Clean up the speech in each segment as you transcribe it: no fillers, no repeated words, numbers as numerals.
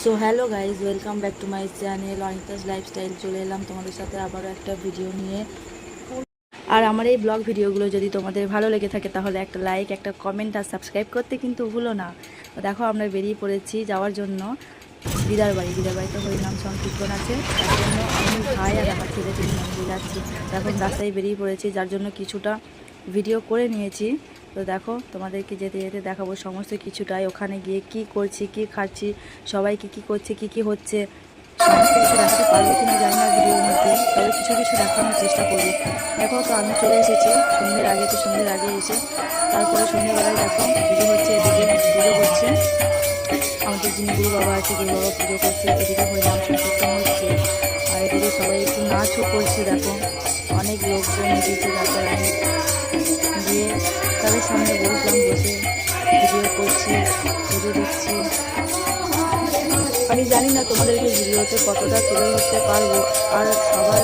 So hello guys, welcome back to my channel Anita's lifestyle. চলে এলাম তোমাদের সাথে আবারও একটা ভিডিও নিয়ে। আর আমার এই ব্লগ ভিডিওগুলো যদি তোমাদের ভালো লেগে থাকে তাহলে একটা লাইক, একটা কমেন্ট আর সাবস্ক্রাইব করতে কিন্তু ভুলো না। দেখো আমরা বেরিয়ে পড়েছি যাওয়ার জন্য দিদার বাড়িতে হরিনাম সংকীর্তন আছে, তার জন্য আমি ভাই আর আমার ছেলে তিনি মন্দিরে যাচ্ছি। এখন রাস্তায় বেরিয়ে পড়েছি, যার জন্য কিছুটা ভিডিও করে নিয়েছি। তো দেখো তোমাদেরকে যেতে যেতে দেখাবো সমস্ত কিছুটাই, ওখানে গিয়ে কি করছি, কি খাচ্ছি, সবাইকে কি করছে, কি হচ্ছে, সমস্ত কিছু দেখাতে পারবো কিনা জানি না ভিডিওর মধ্যে, তবে কিছু দেখানোর চেষ্টা করবো। দেখো তো আমি চলে এসেছি সন্ধ্যের আগে এসে তারপরে সন্ধ্যেবেলায় দেখো পুজো হচ্ছে, এদিকে পুজো করছে আমাদের যিনি গুরু বাবা আছে, গুরু বাবা পুজো করছে, এদিকে হরিনাম সংকীর্তন হচ্ছে আর এদিকে সবাই একটু নাচও করছে। দেখো অনেক লোকজন এসেছে, তারপর আমি গিয়ে তাদের সামনে বসলাম, বসে ভিডিও করছি, পুজো দিচ্ছি। আমি জানি না তোমাদেরকে ভিডিওতে কতটা তুলে ধরতে পারবো। আর সবার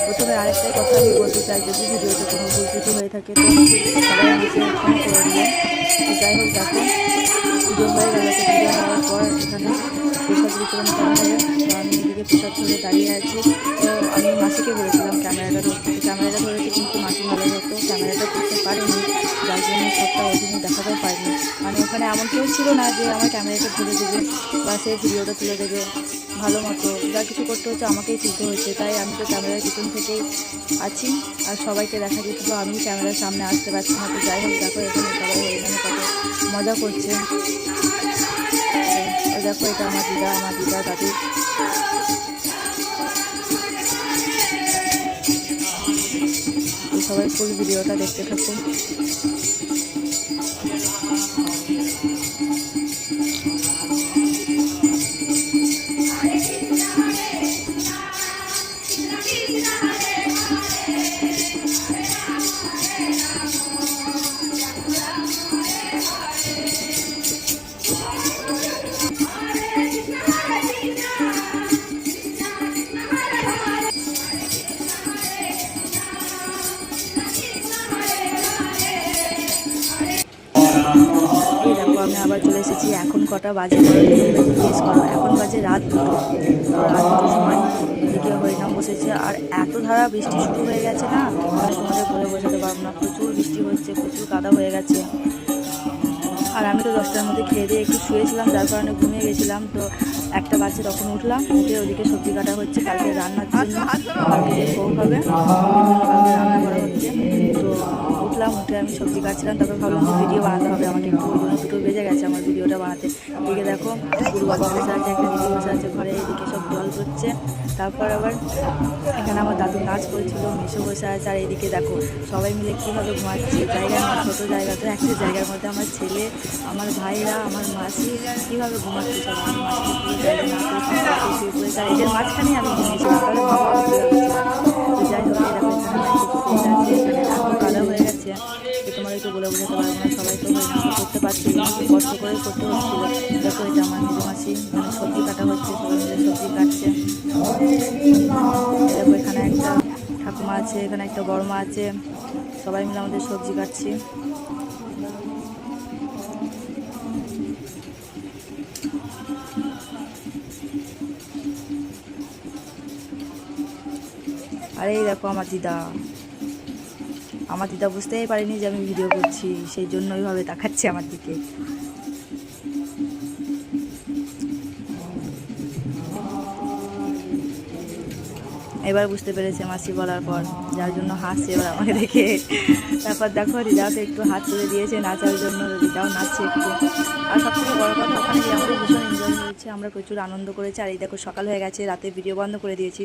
প্রথমে আরেকটা কথা আমি বলতে চাই, যদি ভিডিওতে কোনো ভুল ত্রুটি হয়ে থাকে তো সবাই আমাকে ক্ষমা করে দিও। যাই হোক দেখো পুজো হয়ে গেল, তো পুজো হওয়ার পর এখানে প্রসাদ বিতরণ করা হবে। তো আমি এদিকে প্রসাদ ধরে দাঁড়িয়ে আছি। তো আমি মাসিকে বলেছিলাম ক্যামেরাটা ধরেছি, কিন্তু মাসি ভালো হতো ক্যামেরাটা করতে পারেনি, যার জন্য সবটা ওদিনই দেখাতেও পারিনি। মানে ওখানে এমন কেউ ছিল না যে আমার ক্যামেরাটা ধরে দেবে বা সে ভিডিওটা তুলে দেবে ভালো মতো। যা কিছু করতে হচ্ছে আমাকেই তুলতে হচ্ছে, তাই আমি তো ক্যামেরার পিছন থেকেই আছি আর সবাইকে দেখা যেত, তো আমি ক্যামেরার সামনে আসতে পারছি না। তো যাই হোক দেখো এখানে সবাই এখানে কত মজা করছে। দেখো এটা আমার দিদা দাদু। সবাই ফুল ভিডিওটা দেখতে থাকুন। এই দেখো আমি আবার চলে এসেছি। এখন কটা বাজে জিজ্ঞেস করো, এখন বাজে রাত 2টোর সময়। এদিকে হরিনাম বসেছে আর এত ধারা বৃষ্টি শুরু হয়ে গেছে না, তোমাদের বলে বোঝাতে পারবো না। প্রচুর বৃষ্টি হচ্ছে, প্রচুর কাদা হয়ে গেছে। আর আমি তো 10টার মধ্যে খেয়ে দিয়ে একটু শুয়েছিলাম, যার কারণে ঘুমিয়ে গেছিলাম। তো 1টা বাজে তখন উঠলাম, উঠে ওদিকে সবজি কাটা হচ্ছে কালকে রান্নার জন্য, কালকে যে ভোগ হবে কালকে রান্না করা হচ্ছে। তো উঠলাম, উঠে আমি সবজি কাটছিলাম, তারপর ভাবলাম ভিডিও বানাতে হবে আমাকে একটু, ওই জন্য 2টো বেজে গেছে আমার ভিডিওটা বানাতে। এদিকে দেখো গুরু বাবা বসে আছে, একটা দিদি বসে আছে ঘরে, এদিকে সব জল করছে। তারপর আবার এখানে আমার দাদু নাচ করেছিল, মেশো বসে আছে। আর এদিকে দেখো সবাই মিলে কীভাবে ঘুমাচ্ছে, জায়গা না ছোটো জায়গা, তো একটা জায়গার মধ্যে আমার ছেলে, আমার ভাইরা, আমার মাসি কীভাবে ঘুমাচ্ছে সব। আমার মাসিকে পুরো জায়গা না করে শুয়ে পড়েছে, আর এদের মাঝখানে আমি ঘুমিয়েছিলাম, তাহলে তো যাই হোক এরকম এখানে আছে, এখানে এত কাদা হয়ে গেছে যে তোমাদেরকে বলে বোঝাতে পারবো না। সবাই তো হরিনাম করতে পারছিল না, কষ্ট করে করতে হচ্ছিল। দেখো এটা আমার মেজো মাসি, মানে সবজি কাটা হচ্ছে, সবাই মিলে সবজি কাটছে। দেখো এখানে একটা ঠাকুমা আছে, এখানে একটা বড় মা আছে, সবাই মিলে আমাদের সবজি কাটছি। আর এই দেখো আমার দিদা বুঝতেই পারিনি যে আমি ভিডিও করছি, সেই জন্য ওইভাবে তাকাচ্ছে আমার দিকে। এবার বুঝতে পেরেছে মাসি বলার পর, যার জন্য হাসছে এবার আমাকে দেখে। তারপর দেখো দিদাকে একটু হাত তুলে দিয়েছে নাচার জন্য, দিদাও নাচছে একটু। আর সবথেকে বড় কথা ওখানে গিয়ে আমাদের ভীষণ এনজয় হয়েছে, আমরা প্রচুর আনন্দ করেছি। আর এই দেখো সকাল হয়ে গেছে, রাতে ভিডিও বন্ধ করে দিয়েছি।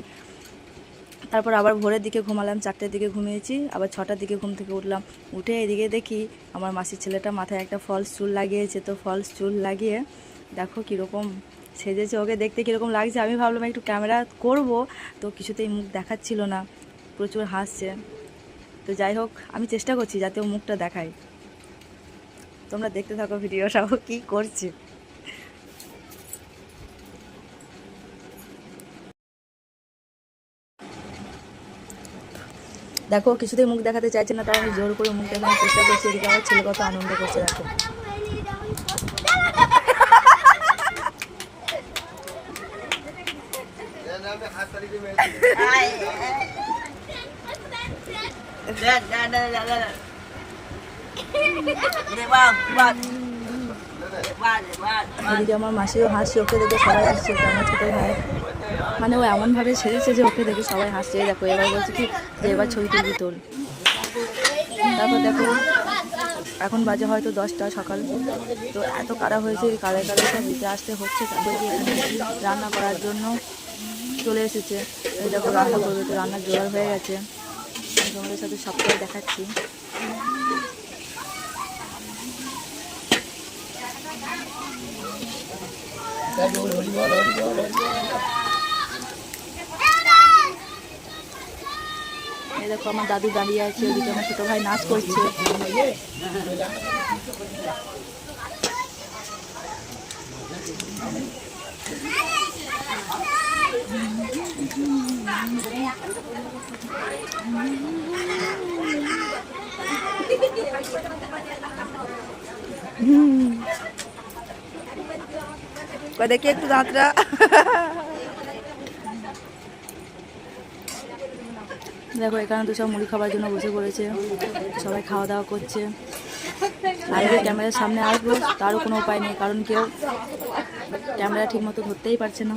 তারপর আবার ভোরের দিকে ঘুমালাম, 4টার দিকে ঘুমিয়েছি, আবার 6টার দিকে ঘুম থেকে উঠলাম। উঠে এদিকে দেখি আমার মাসির ছেলেটা মাথায় একটা ফলস চুল লাগিয়েছে। তো ফলস চুল লাগিয়ে দেখো কীরকম সেজেছে, ওকে দেখতে কীরকম লাগছে। আমি ভাবলাম একটু ক্যামেরা করব, তো কিছুতেই মুখ দেখাচ্ছিল না, প্রচুর হাসছে। তো যাই হোক আমি চেষ্টা করছি যাতে ও মুখটা দেখায়। তোমরা দেখতে থাকো ভিডিওটাও কী করছে। দেখো কিছুতেই মুখ দেখাতে চাইছে না, তাই আমি জোর করে মুখ দেখানোর চেষ্টা করছি। এদিকে আমার ছেলে কত আনন্দ করছে দেখো। এদিকে আমার মাসিও হাসছে, ওকে দেখে সবাই হাসছে। আমার ছোটো ভাই মানে ও এমনভাবে সেজেছে যে ওকে দেখে সবাই হাসছে। দেখো এবার বলছে কি যে এবার ছবি তুলবি তোল। তারপর দেখো এখন বাজে হয়তো 10টা সকাল। তো এত কারা হয়েছে, কারে কারে সব দিতে আসতে হচ্ছে। তারপর কি এখানে রান্না করার জন্য চলে এসেছে। এই দেখো রান্না করবে, তো রান্নার জোগাড় হয়ে গেছে। আমি তোমাদের সাথে সবটাই দেখাচ্ছি। এই দেখো আমার দাদু দাঁড়িয়ে আছে, ওদিকে আমার ছোটো ভাই নাচ করছে। দেখি একটু দাঁতরা। দেখো এখানে তো সব মুড়ি খাবার জন্য বসে পড়েছে, সবাই খাওয়া দাওয়া করছে। আর যে ক্যামেরার সামনে আসবো তারও কোনো উপায় নেই, কারণ কেউ ক্যামেরা ঠিক মতো ধরতেই পারছে না।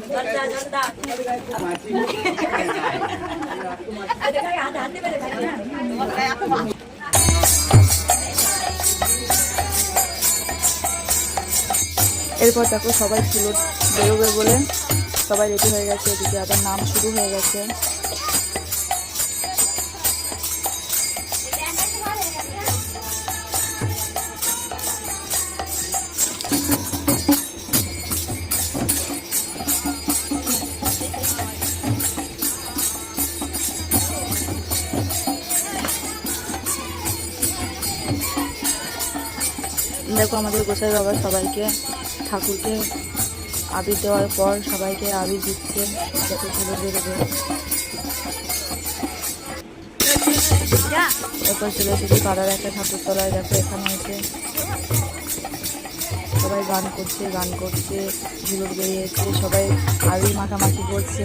এরপর দেখো সবাই ছিল বেরোবে বলে সবাই রেডি হয়ে গেছে। এদিকে আবার নাম শুরু হয়ে গেছে। দেখো আমাদের গোসাই বাবা সবাইকে ঠাকুরকে আবির দেওয়ার পর সবাইকে আবির দিচ্ছে যাতে তুলে বেরোবে। এরপর চলে এসেছি পাড়ার একটা ঠাকুর তলায়। দেখো এখানে এসে সবাই গান করছে, ঝুলুর বেরিয়েছে, সবাই আবির মাখামাখি করছে।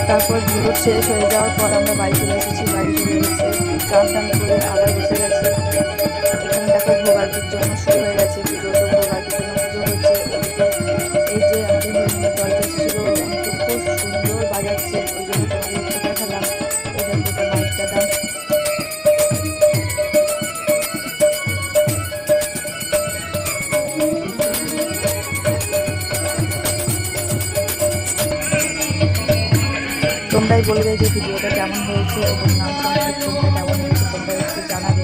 তারপর ঝুলুর শেষ হয়ে যাওয়ার পর আমরা বাড়ি চলে এসেছি। বাড়ি চলে এসেছি, চান টান করে আবার বসে গেছি। এখানে দেখো ভোগ আরতির জন্য শুরু হয়ে গেছে, পুজো তো ভোগ আরতির জন্য পুজো হচ্ছে। এই যে আমাদের হরিণের দলটা এসেছিল, খুব সুন্দর বাজাচ্ছে, ওই জন্য তোমাদের দেখালাম। এই দেখো মাইকটা দাম। তোমরাই বলবে যে ভিডিওটা কেমন হয়েছে এবং নাম সংকীর্তনটা কেমন হয়েছে, তোমরা একটু জানাবে।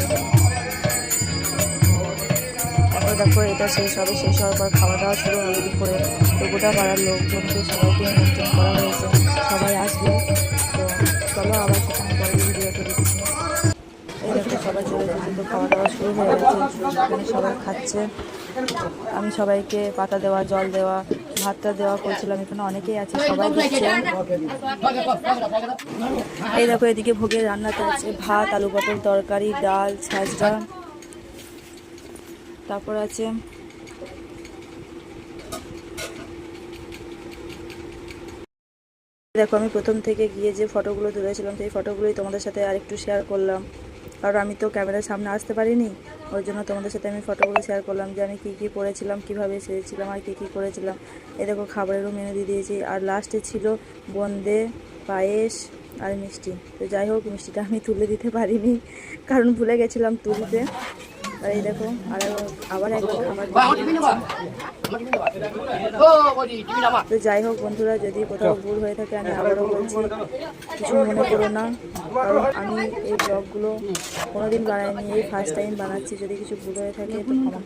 তারপর দেখো এটা শেষ হবে, শেষ হওয়ার পর খাওয়া দাওয়া শুরু হবে দুপুরে। তো গোটা পাড়ার লোকজনকে সবাইকে নিমন্ত্রণ করা হয়েছে, সবাই আসবে। তো চলো আবার সেখানে পরে ভিডিওটা দেখছি। এই দেখো সবাই চলে এসেছে, তো খাওয়া দাওয়া শুরু হয়ে গেছে। এখানে সবাই খাচ্ছে। আমি সবাইকে পাতা দেওয়া, জল দেওয়া, ভাতটা দেওয়া করছিলাম। এখানে অনেকেই আছে, সবাই দিচ্ছে। এই দেখো এদিকে ভোগের রান্নাতে আছে ভাত, আলু পটল তরকারি, ডাল, ছাঁচড়া। তারপর আছে দেখো আমি প্রথম থেকে গিয়ে যে ফটোগুলো তুলেছিলাম সেই ফটোগুলোই তোমাদের সাথে আরেকটু শেয়ার করলাম, কারণ আমি তো ক্যামেরার সামনে আসতে পারিনি। ওই জন্য তোমাদের সাথে আমি ফটোগুলো শেয়ার করলাম যে আমি কী কী পরেছিলাম, কীভাবে সেরেছিলাম আর কী কী করেছিলাম। এই দেখো খাবারেরও মেনু দিয়ে দিয়েছি। আর লাস্টে ছিল বোঁদে, পায়েস আর মিষ্টি। তো যাই হোক মিষ্টিটা আমি তুলে দিতে পারিনি, কারণ ভুলে গেছিলাম তুলতে। আর এই দেখো আর আবার একবার খাবার। তো যাই হোক বন্ধুরা, যদি কোথাও ভুল হয়ে থাকে আমি আবারও বলছি, কিছু মনে করো না, কারণ আমি এই ব্লগগুলো কোনোদিন বানাইনি, এই ফার্স্ট টাইম বানাচ্ছি। যদি কিছু ভুল হয়ে থাকে তো ক্ষমা।